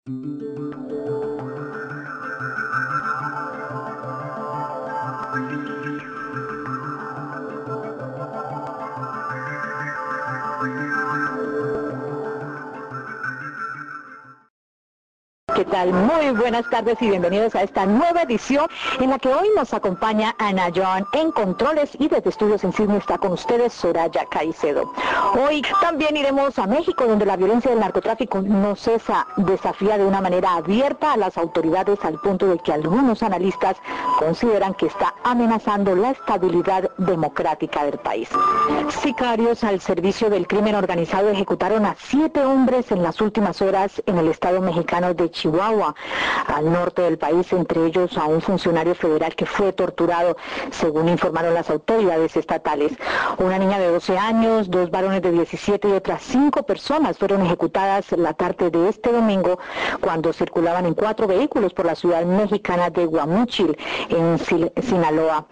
¿Qué tal? Muy buenas tardes y bienvenidos a esta nueva edición en la que hoy nos acompaña Ana Joan en controles y desde Estudios en Sydney está con ustedes Soraya Caicedo. Hoy también iremos a México, donde la violencia del narcotráfico no cesa, desafía de una manera abierta a las autoridades al punto de que algunos analistas consideran que está amenazando la estabilidad democrática del país. Sicarios al servicio del crimen organizado ejecutaron a 7 hombres en las últimas horas en el estado mexicano de Chihuahua, al norte del país, entre ellos a un funcionario federal que fue torturado, según informaron las autoridades estatales. Una niña de 12 años, 2 varones de 17 y otras 5 personas fueron ejecutadas la tarde de este domingo cuando circulaban en 4 vehículos por la ciudad mexicana de Guamúchil, en Sinaloa.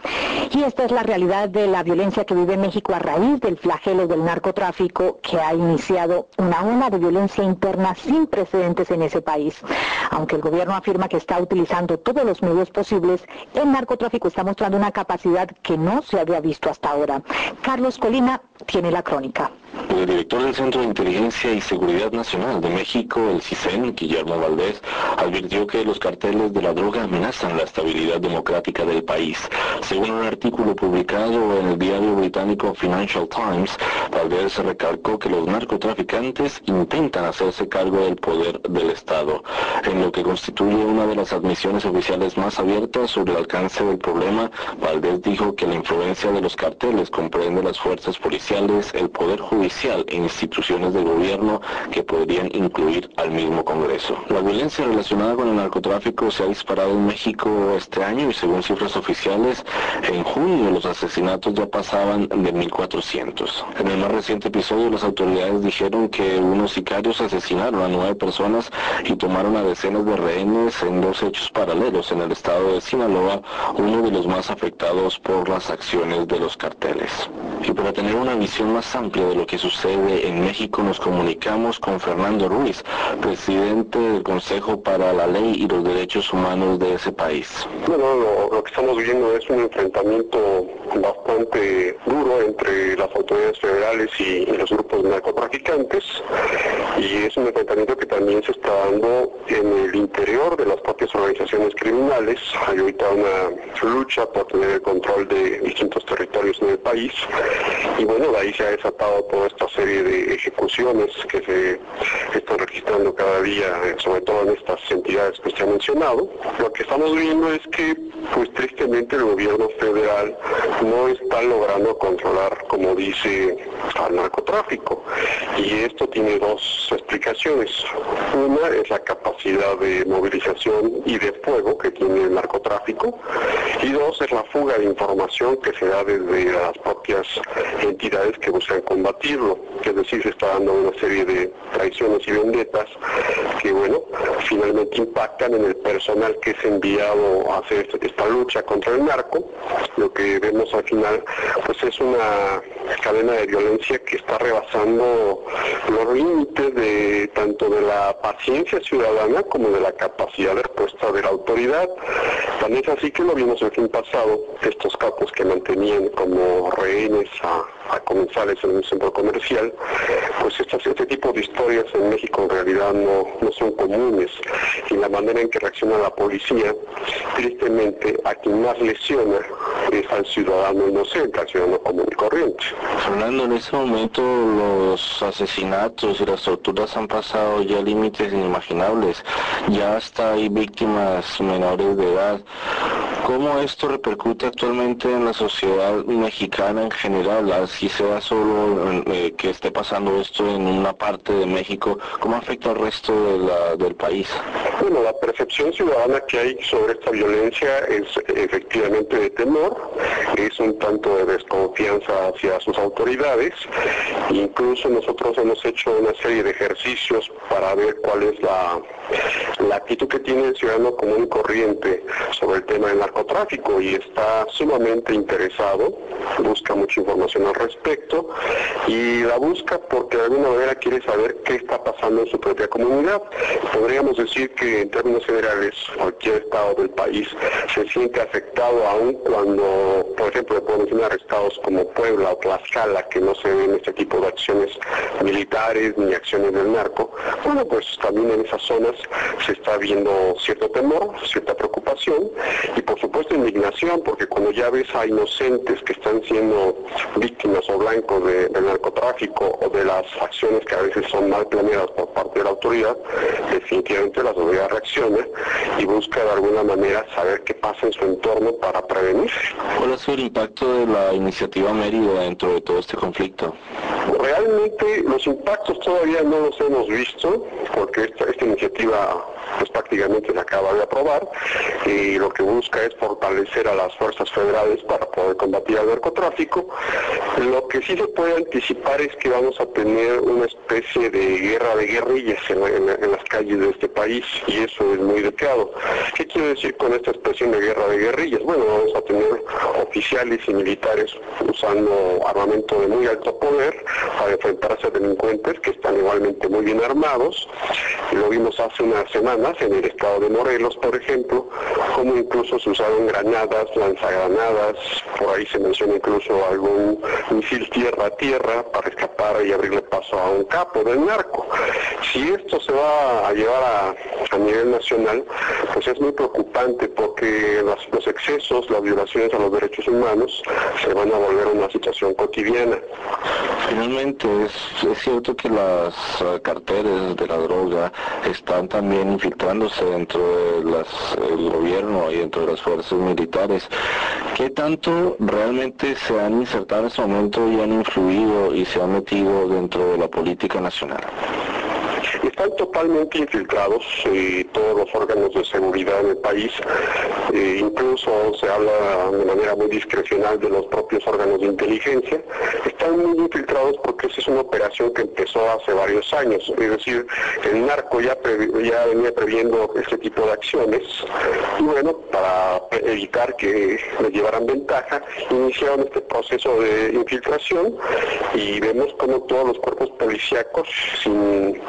Y esta es la realidad de la violencia que vive México a raíz del flagelo del narcotráfico, que ha iniciado una ola de violencia interna sin precedentes en ese país. Aunque el gobierno afirma que está utilizando todos los medios posibles, el narcotráfico está mostrando una capacidad que no se había visto hasta ahora. Carlos Colina tiene la crónica. El director del Centro de Inteligencia y Seguridad Nacional de México, el CISEN, Guillermo Valdés, advirtió que los carteles de la droga amenazan la estabilidad democrática del país. Según un artículo publicado en el diario británico Financial Times, Valdés recalcó que los narcotraficantes intentan hacerse cargo del poder del Estado, en lo que constituye una de las admisiones oficiales más abiertas sobre el alcance del problema. Valdés dijo que la influencia de los carteles comprende las fuerzas policiales, el poder judicial e instituciones del gobierno, que podrían incluir al mismo Congreso. La violencia relacionada con el narcotráfico se ha disparado en México este año y según cifras oficiales, en junio los asesinatos ya pasaban de 1,400. En el más reciente episodio, las autoridades dijeron que unos sicarios asesinaron a 9 personas y tomaron a decenas de rehenes en 2 hechos paralelos en el estado de Sinaloa, uno de los más afectados por las acciones de los carteles. Y para tener una visión más amplia de lo que sucede en México, nos comunicamos con Fernando Ruiz, presidente del Consejo para la Ley y los Derechos Humanos de ese país. Bueno, lo que estamos viendo es un enfrentamiento bastante duro entre las autoridades federales y los grupos narcotraficantes, y es un enfrentamiento que también se está dando en el interior de las propias organizaciones criminales. Hay ahorita una lucha por tener el control de distintos territorios en el país, y bueno, de ahí se ha desatado toda esta serie de ejecuciones que se están registrando cada día, sobre todo en estas entidades que se han mencionado. Lo que estamos viendo es que, pues tristemente, el gobierno federal no está logrando controlar, como dice, al narcotráfico, y esto tiene 2 explicaciones. Una es la capacidad de movilización y de fuego que tiene el narcotráfico, y 2 es la fuga de información que se da desde las propias entidades que buscan combatirlo. Es decir, se está dando una serie de traiciones y vendetas que, bueno, finalmente impactan en el personal que es enviado a hacer esta lucha contra el narco. Lo que vemos al final, pues es una cadena de violencia que está rebasando los límites de tanto de la paciencia ciudadana como de la capacidad de respuesta de la autoridad. También es así que lo vimos el fin pasado, estos capos que mantenían como rehenes a comensales en un centro comercial. Pues este tipo de historias en México en realidad no son comunes, y la manera en que reacciona la policía, tristemente, a quien más lesiona es al ciudadano inocente, al ciudadano común y corriente. Fernando, en este momento los asesinatos y las torturas han pasado ya límites inimaginables, ya hasta hay víctimas menores de edad. ¿Cómo esto repercute actualmente en la sociedad mexicana en general? Así sea solo que esté pasando esto en una parte de México, ¿cómo afecta al resto del país? Bueno, la percepción ciudadana que hay sobre esta violencia es efectivamente de temor, es un tanto de desconfianza hacia sus autoridades. Incluso nosotros hemos hecho una serie de ejercicios para ver cuál es la la actitud que tiene el ciudadano común y corriente sobre el tema del narcotráfico y está sumamente interesado, busca mucha información al respecto y la busca porque de alguna manera quiere saber qué está pasando en su propia comunidad. Podríamos decir que en términos generales cualquier estado del país se siente afectado aun cuando, por ejemplo, podemos mencionar estados como Puebla o Tlaxcala, que no se ven este tipo de acciones militares ni acciones del narco. Bueno, pues también en esas zonas se está viendo cierto temor, cierta preocupación y por supuesto indignación, porque cuando ya ves a inocentes que están siendo víctimas o blancos del narcotráfico o de las acciones que a veces son mal planeadas por parte de la autoridad, definitivamente la autoridad reacciona y busca de alguna manera saber qué pasa en su entorno para prevenir. ¿Cuál ha sido el impacto de la iniciativa Mérida dentro de todo este conflicto? Realmente los impactos todavía no los hemos visto, porque esta iniciativa pues prácticamente se acaba de aprobar y lo que busca es fortalecer a las fuerzas federales para poder combatir al narcotráfico. Lo que sí se puede anticipar es que vamos a tener una especie de guerra de guerrillas en las calles de este país y eso es muy delicado. ¿Qué quiero decir con esta expresión de guerra de guerrillas? Bueno, vamos a tener oficiales y militares usando armamento de muy alto poder para enfrentarse a delincuentes que están igualmente muy bien armados. Lo vimos hace unas semanas en el estado de Morelos, por ejemplo, como incluso se usaron granadas, lanzagranadas, por ahí se menciona incluso algún misil tierra a tierra para escapar y abrirle paso a un capo del narco. Si esto se va a llevar a nivel nacional, pues es muy preocupante porque los excesos, las violaciones a los derechos humanos se van a volver una situación cotidiana. Finalmente, es cierto que las carteles de la droga están también infiltrándose dentro del gobierno y dentro de las fuerzas militares. ¿Qué tanto realmente se han insertado en este momento y han influido y se han metido dentro de la política nacional? Están totalmente infiltrados todos los órganos de seguridad en el país, incluso se habla de manera muy discrecional de los propios órganos de inteligencia. Están muy infiltrados porque esa es una operación que empezó hace varios años, es decir, el narco ya venía previendo este tipo de acciones y bueno, para evitar que le llevaran ventaja, iniciaron este proceso de infiltración y vemos como todos los cuerpos policíacos, sin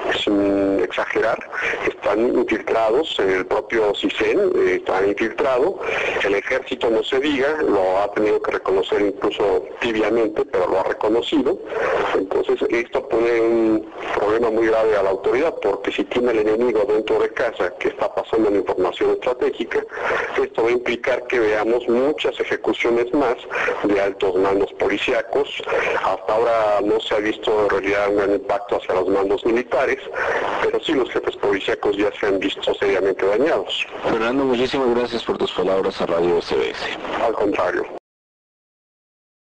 exagerar, están infiltrados, el propio CISEN está infiltrado, el ejército no se diga, lo ha tenido que reconocer incluso tibiamente, pero lo ha reconocido. Entonces esto pone un problema muy grave a la autoridad, porque si tiene el enemigo dentro de casa que está pasando la información estratégica, esto va a implicar que veamos muchas ejecuciones más de altos mandos policíacos. Hasta ahora no se ha visto en realidad un gran impacto hacia los mandos militares, pero sí los jefes policíacos ya se han visto seriamente dañados. Fernando, muchísimas gracias por tus palabras a Radio SBS. Al contrario.